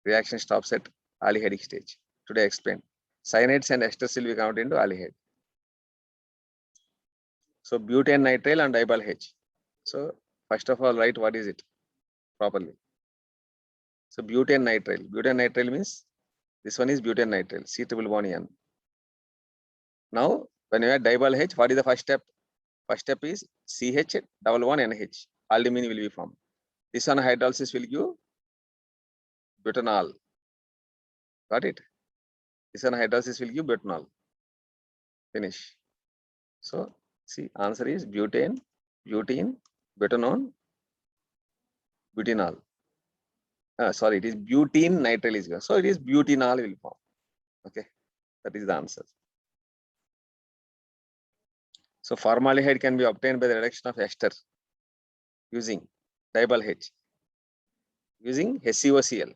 Reaction stops at aldehydic stage. Today I explained. Cyanides and esters will be converted into aldehyde. So butane nitrile and diol H. So first of all, write what is it properly. So butane nitrile. Butane nitrile means this one is butane nitrile, C triple bond N. Now, when you add diol H, what is the first step? First step is CH double one NH. Aldimine will be formed. This one hydrolysis will give butanol. Got it? This one hydrolysis will give butanol. Finish. So, see, answer is butane, butene, butanol, butanol. Sorry, it is butene nitrile is given. So it is butanol will form. Okay, that is the answer. So formaldehyde can be obtained by the reduction of ester using diol H, using HCOCl.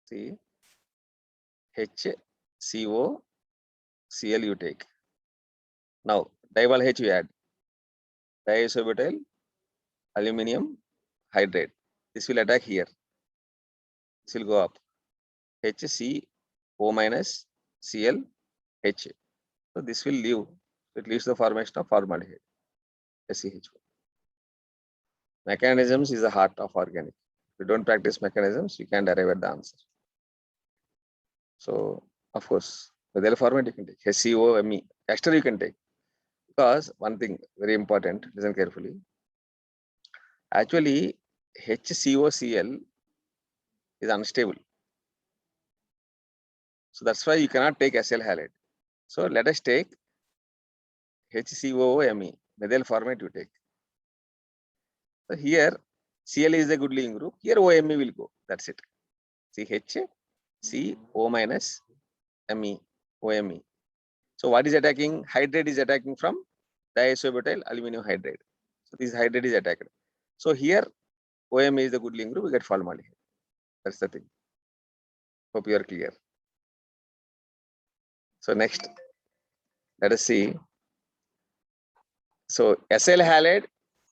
See, HCOCl you take. Now diol H you add diisobutyl aluminum hydride. This will attack here. This will go up. HCO minus Cl H. So this will leave. It leaves the formation of formaldehyde. SCH. Mechanisms is the heart of organic. If you don't practice mechanisms, you can't arrive at the answer. So, of course, the other format you can take HCOMe. Ester you can take. Because one thing very important, listen carefully. Actually, HCOCl is unstable. So that's why you cannot take acyl halide. So let us take HCOOMe, methyl format you take. So here Cl is a good leading group. Here OMe will go. That's it. See HCO minus Me, OMe. So what is attacking? Hydrate is attacking from diisobutyl aluminum hydride. So this hydrate is attacked. So here OMe is the good leading group. We get formaldehyde. That's the thing. Hope you are clear. So next, let us see. So acyl halide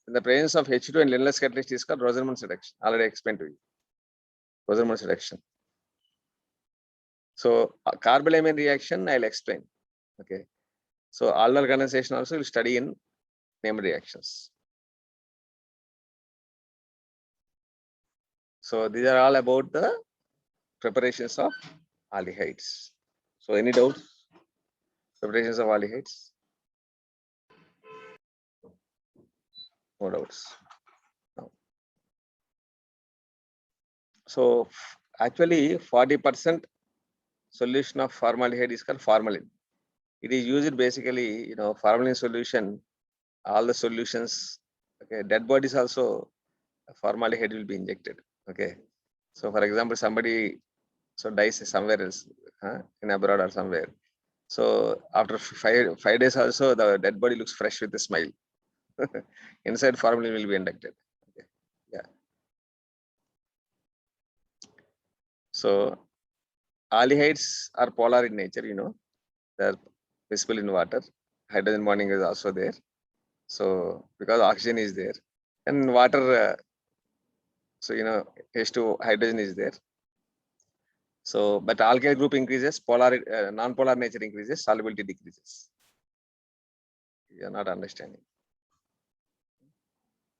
in the presence of H2 and Lindlar's catalyst is called Rosenmund's reduction. Already explained to you. Rosenmund's reduction. So carbylamine reaction I'll explain. Okay. So ulnar condensation also will study in named reactions. So these are all about the preparations of aldehydes. So any doubts? Preparations of aldehydes? No doubts. No. So actually 40% solution of formaldehyde is called formalin. It is used basically, formalin solution, all the solutions, okay, dead bodies also formaldehyde will be injected. Okay. So for example, somebody dies somewhere else, in abroad or somewhere. So after five days also the dead body looks fresh with a smile. Inside formalin will be injected. Okay. Yeah. So aldehydes are polar in nature, they're visible in water. Hydrogen bonding is also there. So because oxygen is there and water, H2 hydrogen is there. So, but alkyl group increases, non-polar nature increases, solubility decreases. You are not understanding.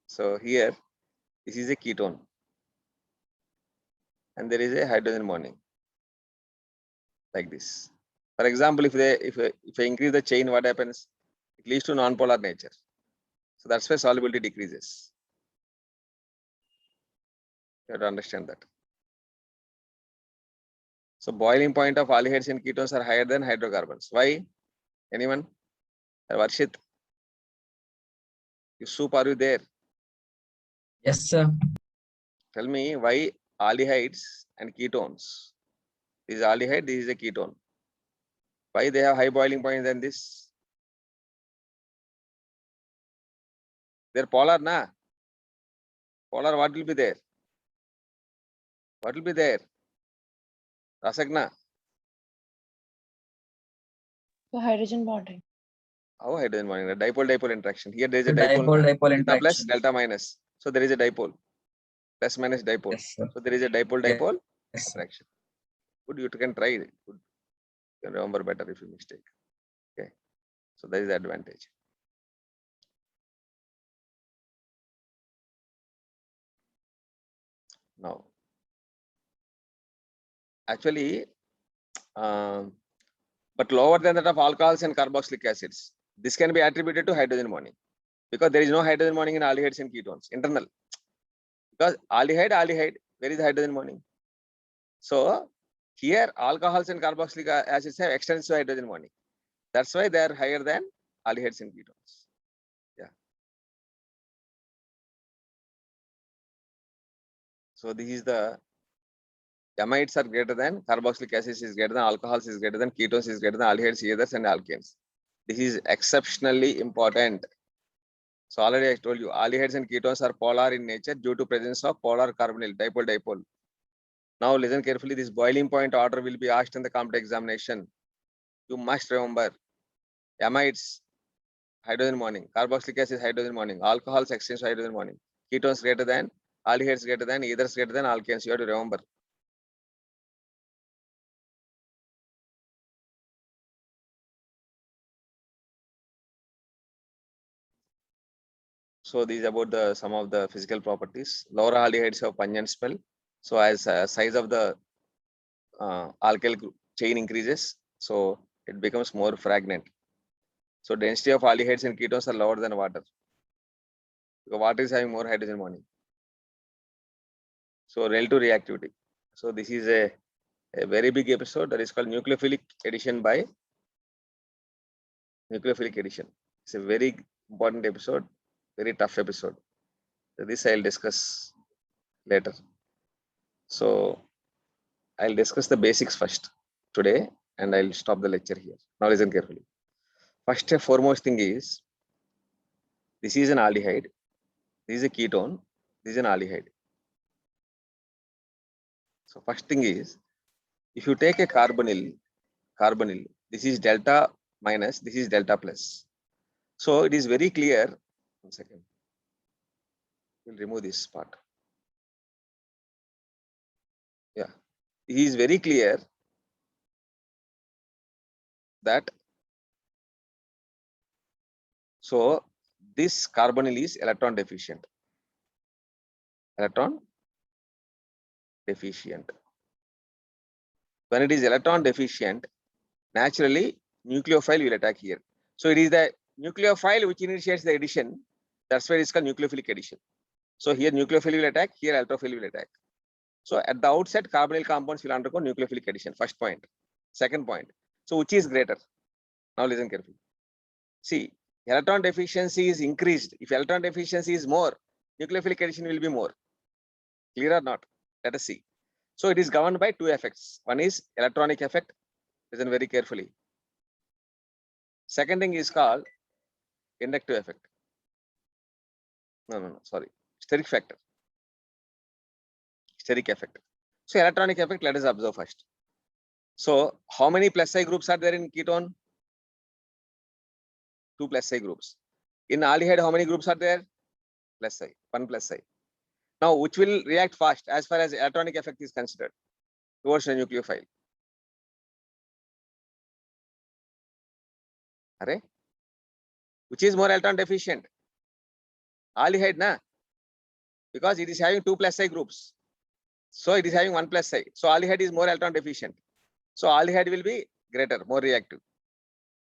So here, this is a ketone, and there is a hydrogen bonding, like this. For example, if I increase the chain, what happens? It leads to non-polar nature. So that's why solubility decreases. You have to understand that. So boiling point of aldehydes and ketones are higher than hydrocarbons. Why? Anyone? Varshit? Yusuf, are you there? Yes, sir. Tell me why aldehydes and ketones. This is aldehyde, this is a ketone. Why they have high boiling point than this? They're polar, na? Polar, what will be there? What will be there? Rasagna? So hydrogen bonding. How hydrogen bonding? Dipole-dipole interaction. Here there is a Dipole dipole. dipole Delta plus, interaction. delta minus. So there is a dipole. Plus minus dipole. Yes, sir. So there is a dipole-dipole Yes, sir. interaction. Good, you can try it. Good. You can remember better if you mistake. Okay. So that is the advantage. Now, actually, but lower than that of alcohols and carboxylic acids. This can be attributed to hydrogen bonding because there is no hydrogen bonding in aldehydes and ketones, internal. Because aldehyde, where is the hydrogen bonding? So here alcohols and carboxylic acids have extensive hydrogen bonding. That's why they are higher than aldehydes and ketones. Yeah. So this is the amides are greater than carboxylic acids is greater than alcohols is greater than ketones is greater than aldehydes, ethers, and alkanes. This is exceptionally important. So already I told you aldehydes and ketones are polar in nature due to presence of polar carbonyl, dipole-dipole. Now listen carefully. This boiling point order will be asked in the competitive examination. You must remember amides, hydrogen bonding, carboxylic acid, hydrogen bonding, alcohols, extensive hydrogen bonding, ketones greater than, aldehydes greater than, ethers greater than, alkanes. You have to remember. So these about the some of the physical properties. Lower aldehydes have pungent smell. So as size of the alkyl group chain increases, so it becomes more fragrant. So density of aldehydes and ketones are lower than water. Because water is having more hydrogen bonding. So relative reactivity. So this is a very big episode that is called nucleophilic addition by nucleophilic addition. It's a very important episode, very tough episode. So this I'll discuss later. So I'll discuss the basics first today and I'll stop the lecture here. Now listen carefully. First and foremost thing is, this is an aldehyde, this is a ketone, this is an aldehyde. So first thing is, if you take a carbonyl, this is delta minus, this is delta plus. So it is very clear. 1 second. We'll remove this part. Yeah, it is very clear that so this carbonyl is electron deficient. Electron deficient. When it is electron deficient, naturally nucleophile will attack here. So it is the nucleophile which initiates the addition. That's why it's called nucleophilic addition. So here nucleophile will attack, here altrophile will attack. So at the outset, carbonyl compounds will undergo nucleophilic addition. First point. Second point. So which is greater? Now listen carefully. See, electron deficiency is increased. If electron deficiency is more, nucleophilic addition will be more. Clear or not? Let us see. So it is governed by two effects. One is electronic effect. Listen very carefully. Second thing is called inductive effect. No, sorry. Steric factor. Steric effect. So electronic effect, let us observe first. So how many plus I groups are there in ketone? 2 plus I groups. In aldehyde, how many groups are there? Plus I, 1 plus I. Now, which will react fast as far as electronic effect is considered towards a nucleophile? Array? Which is more electron deficient? Aldehyde, na? Because it is having 2 plus I groups. So it is having 1 plus I. So aldehyde is more electron deficient. So aldehyde will be greater, more reactive.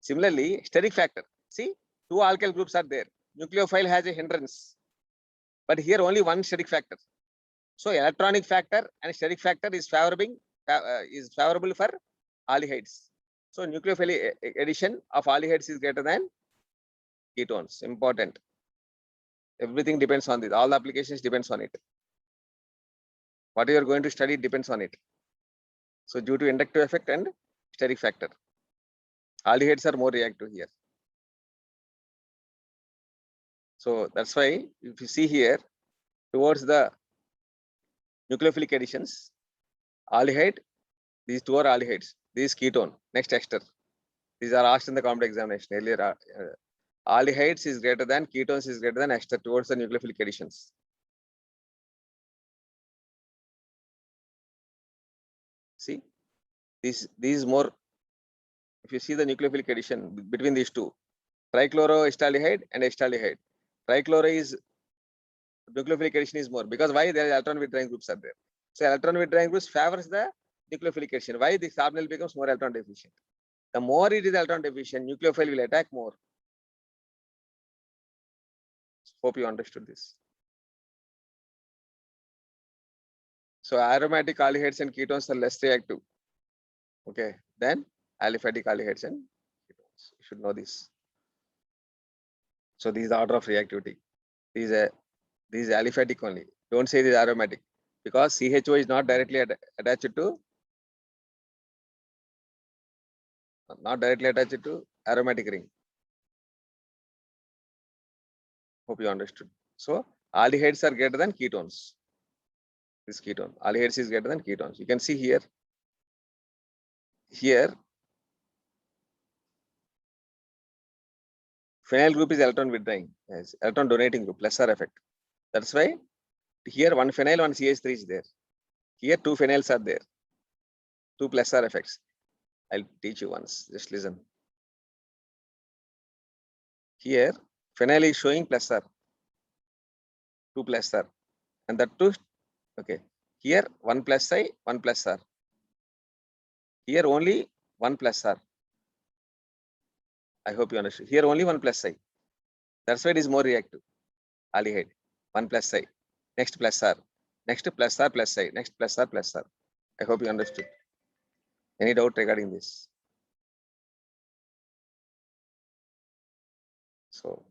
Similarly, steric factor. See, 2 alkyl groups are there. Nucleophile has a hindrance. But here only 1 steric factor. So electronic factor and steric factor is favoring is favorable for aldehydes. So nucleophilic addition of aldehydes is greater than ketones. Important. Everything depends on this. All the applications depends on it. What you are going to study depends on it. So due to inductive effect and steric factor, aldehydes are more reactive here. So that's why if you see here towards the nucleophilic additions, aldehyde, these two are aldehydes, this is ketone, next ester. These are asked in the competitive examination earlier. Aldehydes is greater than ketones is greater than ester towards the nucleophilic additions. See, this is more. If you see the nucleophilic addition between these two, trichloroestaldehyde and estaldehyde. Trichloro is nucleophilic addition is more because why? There are electron withdrawing groups are there. So electron withdrawing groups favors the nucleophilic addition. Why this carbonyl becomes more electron deficient? The more it is electron deficient, nucleophile will attack more. Hope you understood this. So aromatic aldehydes and ketones are less reactive. Okay, then aliphatic aldehydes and ketones. You should know this. So these are order of reactivity. These are aliphatic only. Don't say this aromatic because CHO is not directly attached to aromatic ring. Hope you understood. So aldehydes are greater than ketones. This ketone, aldehydes is greater than ketones. You can see here. Here, phenyl group is electron withdrawing, yes, electron donating group, lesser effect. That's why here one phenyl, one CH3 is there. Here two phenyls are there. Two plus R effects. I'll teach you once. Just listen. Here, phenyl is showing plus R. Two plus R. And that two, okay. Here, one plus I, one plus R. Here only one plus R. I hope you understood. Here only one plus I. That's why it is more reactive. Aldehyde. One plus I. Next plus R. Next plus R plus I. Next plus R plus R. I hope you understood. Any doubt regarding this? So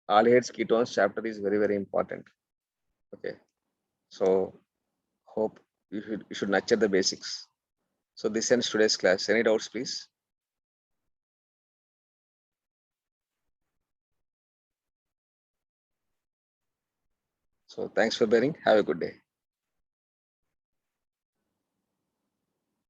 aldehydes ketones chapter is very, very important. Okay. So hope you should nurture the basics. So this ends today's class. Any doubts, please? So thanks for bearing. Have a good day.